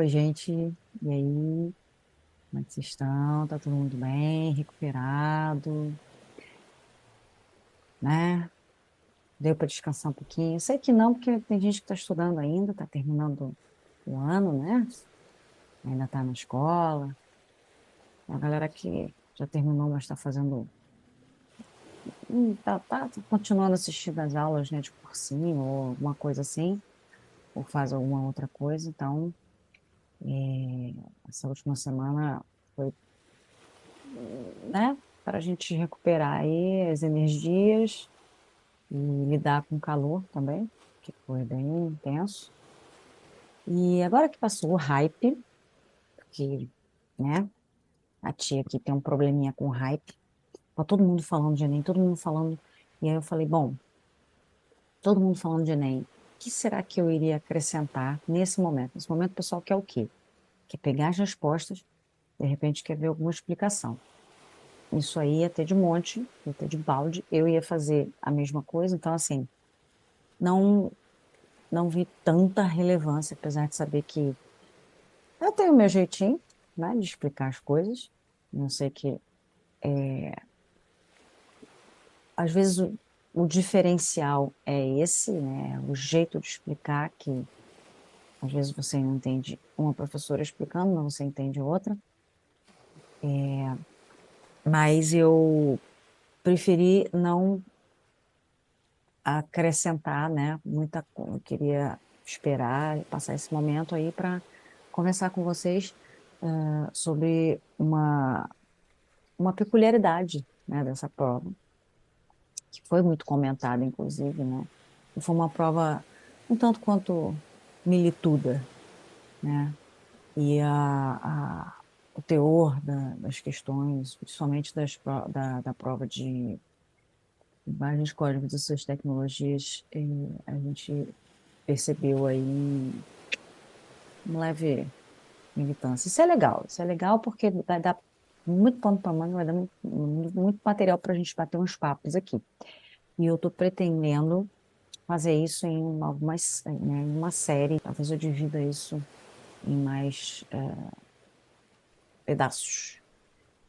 Oi, gente. E aí, como é que vocês estão? Tá todo mundo bem? Recuperado, né? Deu para descansar um pouquinho? Eu sei que não, porque tem gente que está estudando ainda, está terminando o ano, né? Ainda está na escola. A galera que já terminou, mas está fazendo. Tá continuando assistindo as aulas, né, de cursinho ou alguma coisa assim, ou faz alguma outra coisa. Então, essa última semana foi, né, para a gente recuperar aí as energias e lidar com o calor também, que foi bem intenso. E agora que passou o hype, porque, né, a tia aqui tem um probleminha com hype, tá todo mundo falando de Enem, todo mundo falando, e aí eu falei, bom, todo mundo falando de Enem, o que será que eu iria acrescentar nesse momento? Nesse momento o pessoal quer o quê? Quer pegar as respostas, de repente quer ver alguma explicação. Isso aí ia ter de monte, ia ter de balde, eu ia fazer a mesma coisa, então assim, não não vi tanta relevância, apesar de saber que eu tenho o meu jeitinho, né, de explicar as coisas. Não sei que, às vezes, o diferencial é esse, né, o jeito de explicar, que às vezes você não entende uma professora explicando, mas você entende outra. Mas eu preferi não acrescentar, né, muita coisa. Eu queria esperar e passar esse momento aí para conversar com vocês, sobre uma peculiaridade, né, dessa prova, que foi muito comentada, inclusive, né? E foi uma prova um tanto quanto milituda, né? E o teor das questões, principalmente da prova de imagens, códigos e suas tecnologias, a gente percebeu aí um leve militância. Isso é legal porque vai dar muito pano para manga, vai dar muito material para a gente bater uns papos aqui. E eu estou pretendendo fazer isso em algumas, né, em uma série. Talvez eu divida isso em mais pedaços.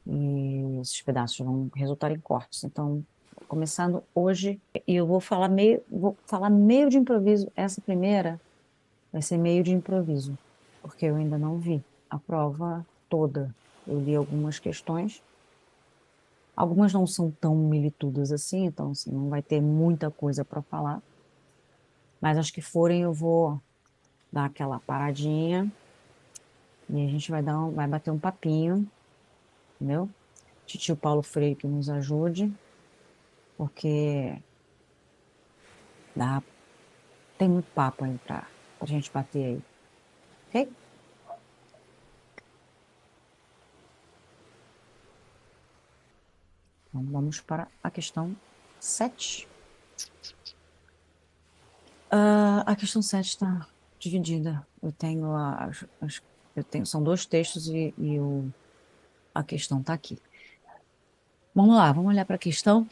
E esses pedaços vão resultar em cortes. Então, começando hoje, e eu vou falar meio de improviso. Essa primeira vai ser meio de improviso, porque eu ainda não vi a prova toda. Eu li algumas questões. Algumas não são tão militudas assim, então assim, não vai ter muita coisa para falar. Mas as que forem, eu vou dar aquela paradinha e a gente vai bater um papinho, entendeu? Titio Paulo Freire que nos ajude, porque dá, tem muito papo aí para a gente bater aí, ok? Então vamos para a questão 7. A questão 7 está dividida. Eu tenho são dois textos a questão está aqui. Vamos lá, vamos olhar para a questão.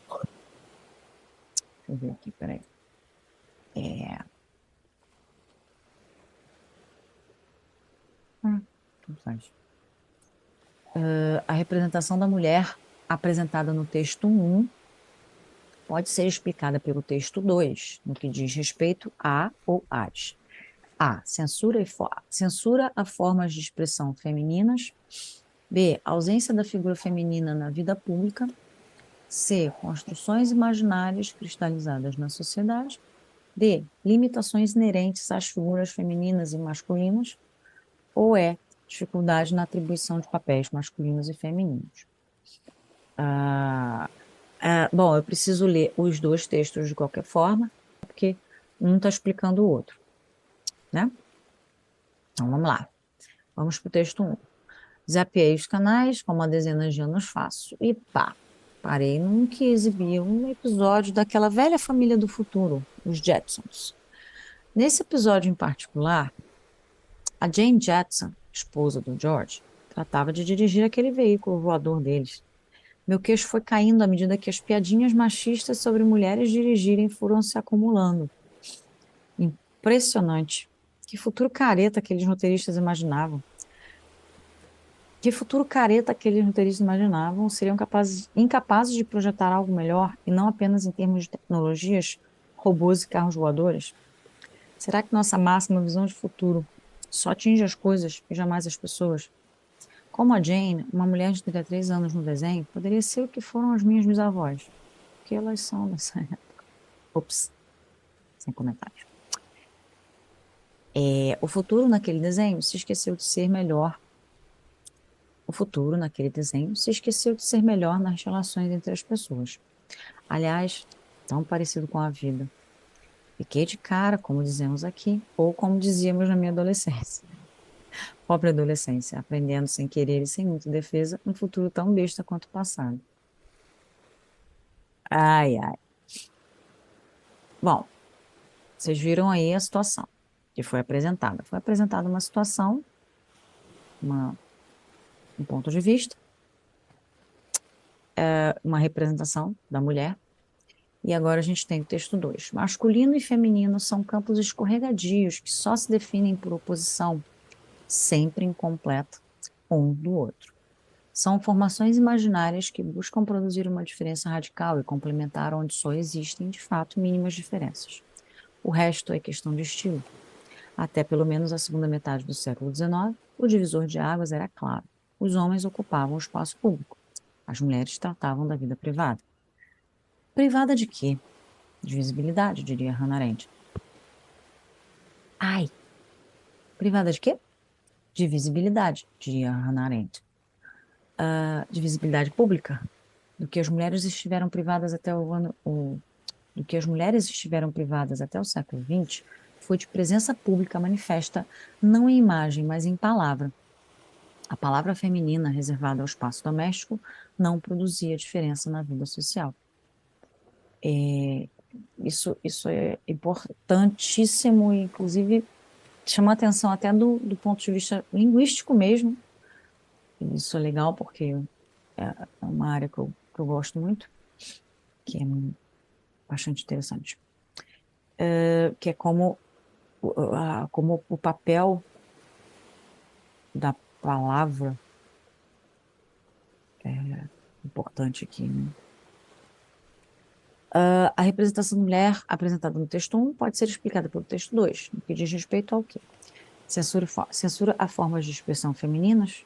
Deixa eu ver aqui, peraí. É, Tudo faz. A representação da mulher apresentada no texto 1 pode ser explicada pelo texto 2 no que diz respeito a ou às. A. Censura a formas de expressão femininas. B. Ausência da figura feminina na vida pública. C. Construções imaginárias cristalizadas na sociedade. D. Limitações inerentes às figuras femininas e masculinas. Ou E. Dificuldade na atribuição de papéis masculinos e femininos. Bom, eu preciso ler os dois textos de qualquer forma, porque um está explicando o outro, né? Então vamos lá. Vamos para o texto 1. Zapeei os canais, como há dezenas de anos faço, e pá, parei num que exibia um episódio daquela velha família do futuro, os Jetsons. Nesse episódio em particular, a Jane Jetson, esposa do George, tratava de dirigir aquele veículo voador deles. Meu queixo foi caindo à medida que as piadinhas machistas sobre mulheres dirigirem foram se acumulando. Impressionante. Que futuro careta aqueles roteiristas imaginavam. Que futuro careta aqueles roteiristas imaginavam seriam incapazes de projetar algo melhor, e não apenas em termos de tecnologias, robôs e carros voadores? Será que nossa máxima visão de futuro só atinge as coisas e jamais as pessoas? Como a Jane, uma mulher de 33 anos no desenho, poderia ser o que foram as minhas bisavós, porque elas são dessa época. Ops, sem comentários. O futuro naquele desenho se esqueceu de ser melhor. O futuro naquele desenho se esqueceu de ser melhor nas relações entre as pessoas. Aliás, tão parecido com a vida. Fiquei de cara, como dizemos aqui, ou como dizíamos na minha adolescência. Pobre adolescência, aprendendo sem querer e sem muita defesa, um futuro tão besta quanto o passado. Ai, ai. Bom, vocês viram aí a situação que foi apresentada. Foi apresentada uma situação, uma, um ponto de vista, uma representação da mulher. E agora a gente tem o texto 2. Masculino e feminino são campos escorregadios que só se definem por oposição, sempre incompleta, um do outro. São formações imaginárias que buscam produzir uma diferença radical e complementar onde só existem, de fato, mínimas diferenças. O resto é questão de estilo. Até pelo menos a segunda metade do século XIX, o divisor de águas era claro. Os homens ocupavam o espaço público. As mulheres tratavam da vida privada. Privada de quê? De visibilidade, diria Hannah Arendt. Ai, privada de quê? De visibilidade, diria Hannah Arendt. De visibilidade pública, do que as mulheres estiveram privadas até do que as mulheres estiveram privadas até o século XX, foi de presença pública manifesta, não em imagem, mas em palavra. A palavra feminina reservada ao espaço doméstico não produzia diferença na vida social. É, isso é importantíssimo, e inclusive chama atenção até do ponto de vista linguístico mesmo. E isso é legal porque é uma área que eu gosto muito, que é bastante interessante. Que é como o papel da palavra é importante aqui, né? A representação da mulher apresentada no texto 1 pode ser explicada pelo texto 2, no que diz respeito ao quê? Censura a formas de expressão femininas,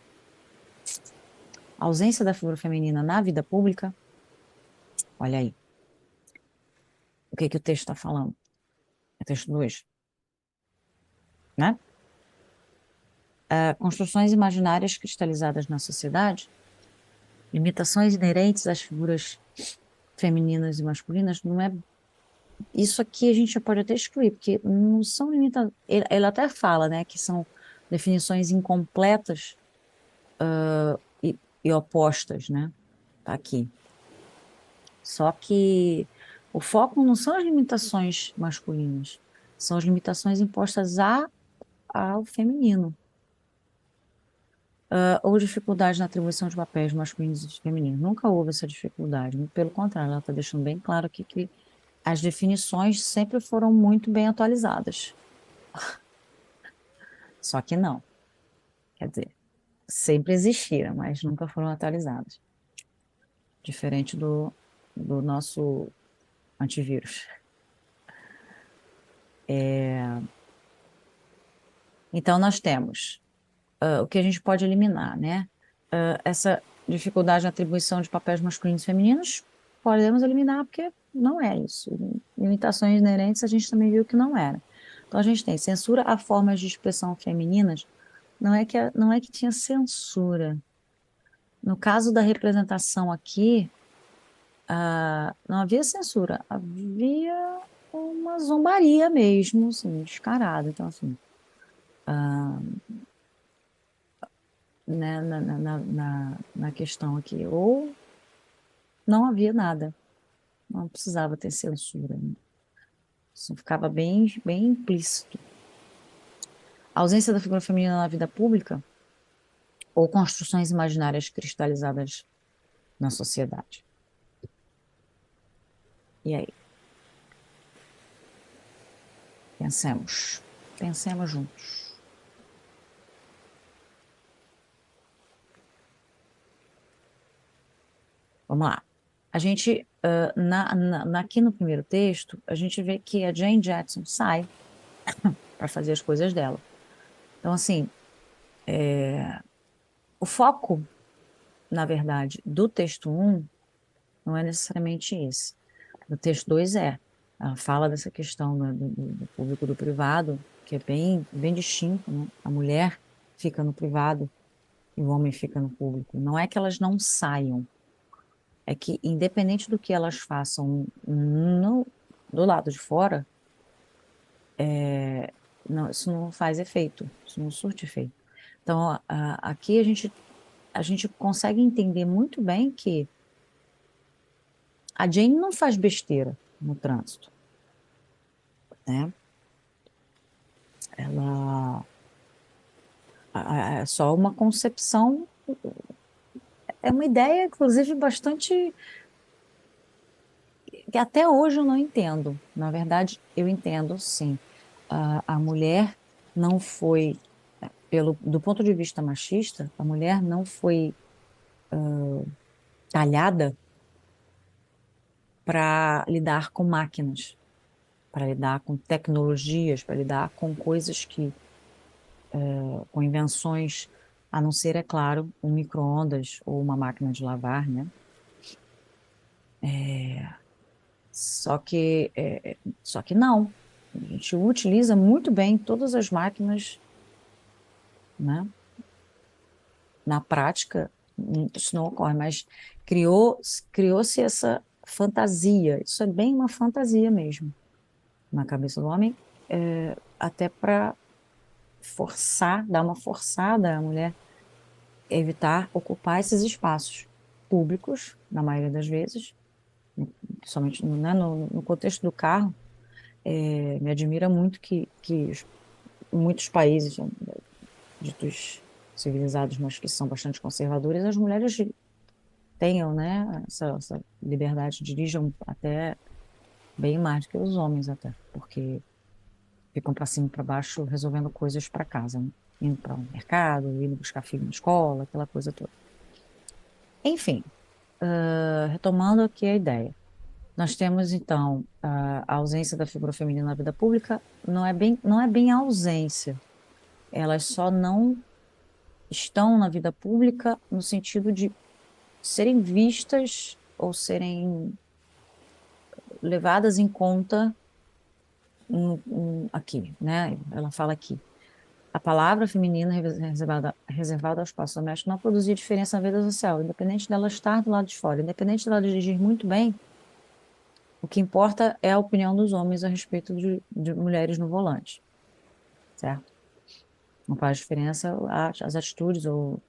a ausência da figura feminina na vida pública. Olha aí, o que que o texto está falando? É texto 2, né? Construções imaginárias cristalizadas na sociedade, limitações inerentes às figuras femininas e masculinas, não é. Isso aqui a gente já pode até excluir, porque não são limitações. Ele até fala, né, que são definições incompletas, e opostas, né? Tá aqui. Só que o foco não são as limitações masculinas, são as limitações impostas ao feminino. Ou dificuldade na atribuição de papéis masculinos e femininos. Nunca houve essa dificuldade, pelo contrário, ela está deixando bem claro aqui que as definições sempre foram muito bem atualizadas. Só que não, quer dizer, sempre existiram, mas nunca foram atualizadas. Diferente do nosso antivírus. Então, nós temos o que a gente pode eliminar, né? Essa dificuldade na atribuição de papéis masculinos e femininos, podemos eliminar, porque não é isso. Limitações inerentes a gente também viu que não era. Então, a gente tem censura a formas de expressão femininas, não é que tinha censura. No caso da representação aqui, não havia censura, havia uma zombaria mesmo, assim, descarada. Então, assim, né, na questão aqui, ou não havia nada, não precisava ter censura, né? Isso ficava bem, bem implícito. A ausência da figura feminina na vida pública ou construções imaginárias cristalizadas na sociedade. E aí? Pensemos. Pensemos juntos. Vamos lá. A gente, aqui no primeiro texto, a gente vê que a Jane Jackson sai para fazer as coisas dela. Então, assim, o foco, na verdade, do texto um não é necessariamente esse. No texto 2 é. Ela fala dessa questão, né, do público e do privado, que é bem, bem distinto, né? A mulher fica no privado e o homem fica no público. Não é que elas não saiam, é que, independente do que elas façam do lado de fora, não, isso não faz efeito, isso não surte efeito. Então, aqui a gente consegue entender muito bem que a Jane não faz besteira no trânsito, né? Ela é só uma concepção, é uma ideia, inclusive, bastante que até hoje eu não entendo. Na verdade, eu entendo, sim. A mulher não foi, do ponto de vista machista, a mulher não foi talhada para lidar com máquinas, para lidar com tecnologias, para lidar com coisas com invenções, a não ser, é claro, um micro-ondas ou uma máquina de lavar, né? Só que não. A gente utiliza muito bem todas as máquinas, né? Na prática, isso não ocorre, mas criou-se essa fantasia. Isso é bem uma fantasia mesmo na cabeça do homem, até para dar uma forçada à mulher evitar ocupar esses espaços públicos, na maioria das vezes, somente, né, no contexto do carro. Me admira muito que muitos países, né, ditos civilizados, mas que são bastante conservadores, as mulheres tenham, né, essa liberdade, dirijam até bem mais do que os homens até, porque ficam para cima e para baixo resolvendo coisas para casa, né? Indo para o mercado, indo buscar filho na escola, aquela coisa toda. Enfim, retomando aqui a ideia. Nós temos, então, a ausência da figura feminina na vida pública, não é bem a ausência, elas só não estão na vida pública no sentido de serem vistas ou serem levadas em conta aqui, né? Ela fala aqui. A palavra feminina reservada ao espaço doméstico não produzia diferença na vida social, independente dela estar do lado de fora, independente dela dirigir muito bem, o que importa é a opinião dos homens a respeito de mulheres no volante, certo? Não faz diferença as atitudes ou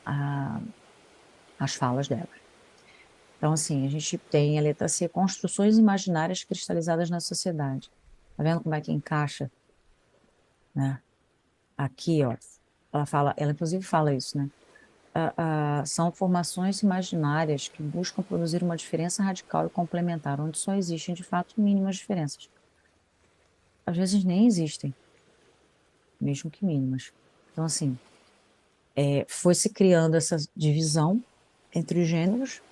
a- as falas delas. Então, assim, a gente tem a letra C, construções imaginárias cristalizadas na sociedade. Tá vendo como é que encaixa, né? Aqui, ó, ela inclusive fala isso, né? São formações imaginárias que buscam produzir uma diferença radical e complementar, onde só existem, de fato, mínimas diferenças. Às vezes nem existem, mesmo que mínimas. Então, assim, foi se criando essa divisão entre os gêneros,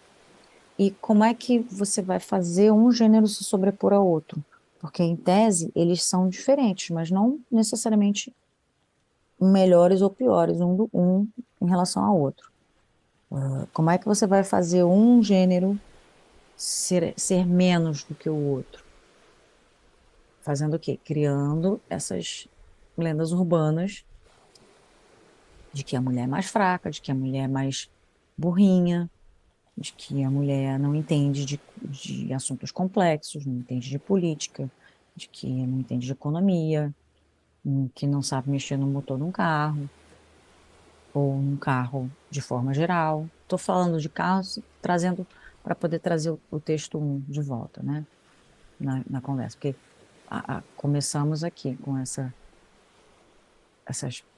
e como é que você vai fazer um gênero se sobrepor ao outro? Porque, em tese, eles são diferentes, mas não necessariamente melhores ou piores um em relação ao outro. Como é que você vai fazer um gênero ser menos do que o outro? Fazendo o quê? Criando essas lendas urbanas de que a mulher é mais fraca, de que a mulher é mais burrinha, de que a mulher não entende de assuntos complexos, não entende de política, de que não entende de economia, que não sabe mexer no motor de um carro, ou num carro de forma geral. Estou falando de carros, trazendo para poder trazer o texto um de volta, né, na conversa, porque começamos aqui com essas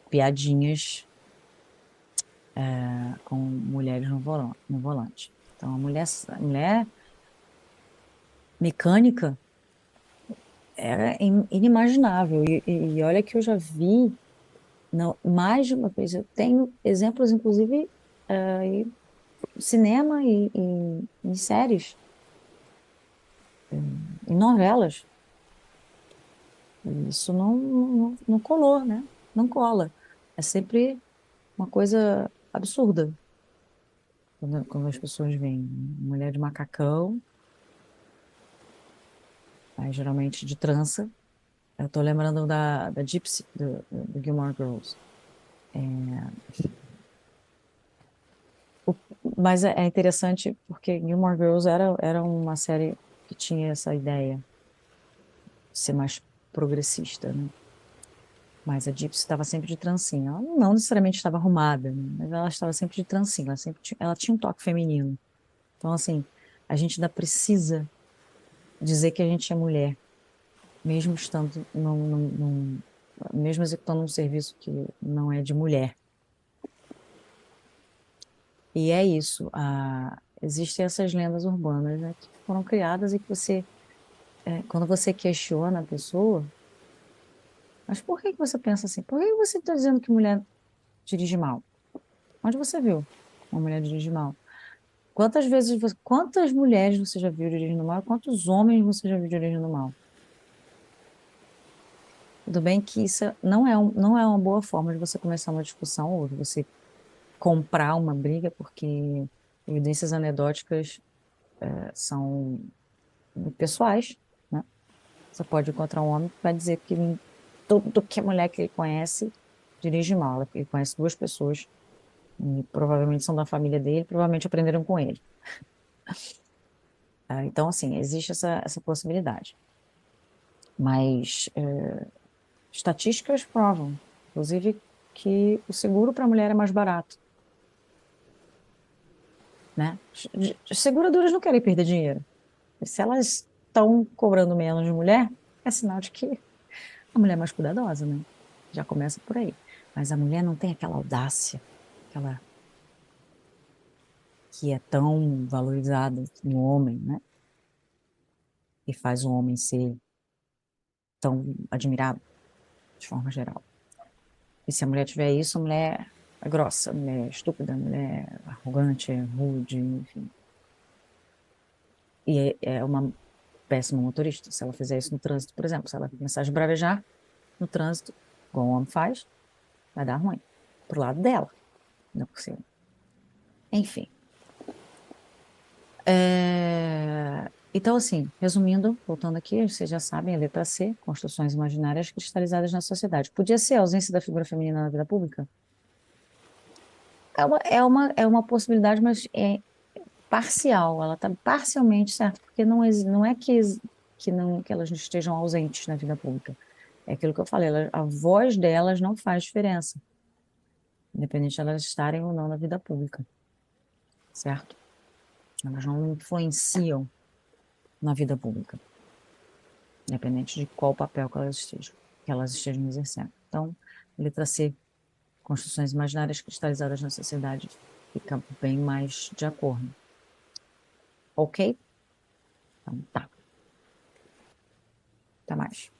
piadinhas com mulheres no volante. Então, a mulher mecânica, era inimaginável. E olha que eu já vi, não, mais de uma vez. Eu tenho exemplos, inclusive, em cinema e em séries, em novelas. E isso não colou, né? Não cola. É sempre uma coisa absurda quando as pessoas veem mulher de macacão, aí, geralmente de trança. Eu tô lembrando da Gypsy, do Gilmore Girls. É, o- mas é interessante porque Gilmore Girls era uma série que tinha essa ideia de ser mais progressista, né? Mas a Gypsy estava sempre de trancinha. Ela não necessariamente estava arrumada, né? Mas ela estava sempre de trancinha. Ela tinha um toque feminino. Então, assim, a gente ainda precisa dizer que a gente é mulher, mesmo estando mesmo executando um serviço que não é de mulher. E é isso. Existem essas lendas urbanas, né, que foram criadas e que quando você questiona a pessoa, mas por que que você pensa assim? Por que que você está dizendo que mulher dirige mal? Onde você viu uma mulher dirigir mal? Quantas mulheres você já viu dirigindo mal? Quantos homens você já viu dirigindo mal? Tudo bem que isso não é uma boa forma de você começar uma discussão ou de você comprar uma briga, porque evidências anedóticas são pessoais, né? Você pode encontrar um homem que vai dizer que tudo que a mulher que ele conhece dirige mal. Ele conhece duas pessoas, e provavelmente são da família dele, provavelmente aprenderam com ele. Tá? Então, assim, existe essa possibilidade. Mas estatísticas provam, inclusive, que o seguro para a mulher é mais barato, né? As seguradoras não querem perder dinheiro. E se elas estão cobrando menos de mulher, é sinal de que a mulher é mais cuidadosa, né? Já começa por aí. Mas a mulher não tem aquela audácia, aquela que é tão valorizada no homem, né? E faz o homem ser tão admirado, de forma geral. E se a mulher tiver isso, a mulher é grossa, a mulher é estúpida, a mulher é arrogante, é rude, enfim. E é uma péssima motorista. Se ela fizer isso no trânsito, por exemplo, se ela começar a esbravejar no trânsito, igual o homem faz, vai dar ruim. Pro lado dela, não é por cima. Enfim. Então, assim, resumindo, voltando aqui, vocês já sabem, a letra C, construções imaginárias cristalizadas na sociedade. Podia ser a ausência da figura feminina na vida pública? É uma possibilidade, mas é parcial, ela está parcialmente certa, porque não é que elas não estejam ausentes na vida pública. É aquilo que eu falei, a voz delas não faz diferença, independente de elas estarem ou não na vida pública, certo? Elas não influenciam na vida pública, independente de qual papel que elas estejam exercendo. Então, letra C, construções imaginárias cristalizadas na sociedade, fica bem mais de acordo. Ok? Então, tá. Até mais.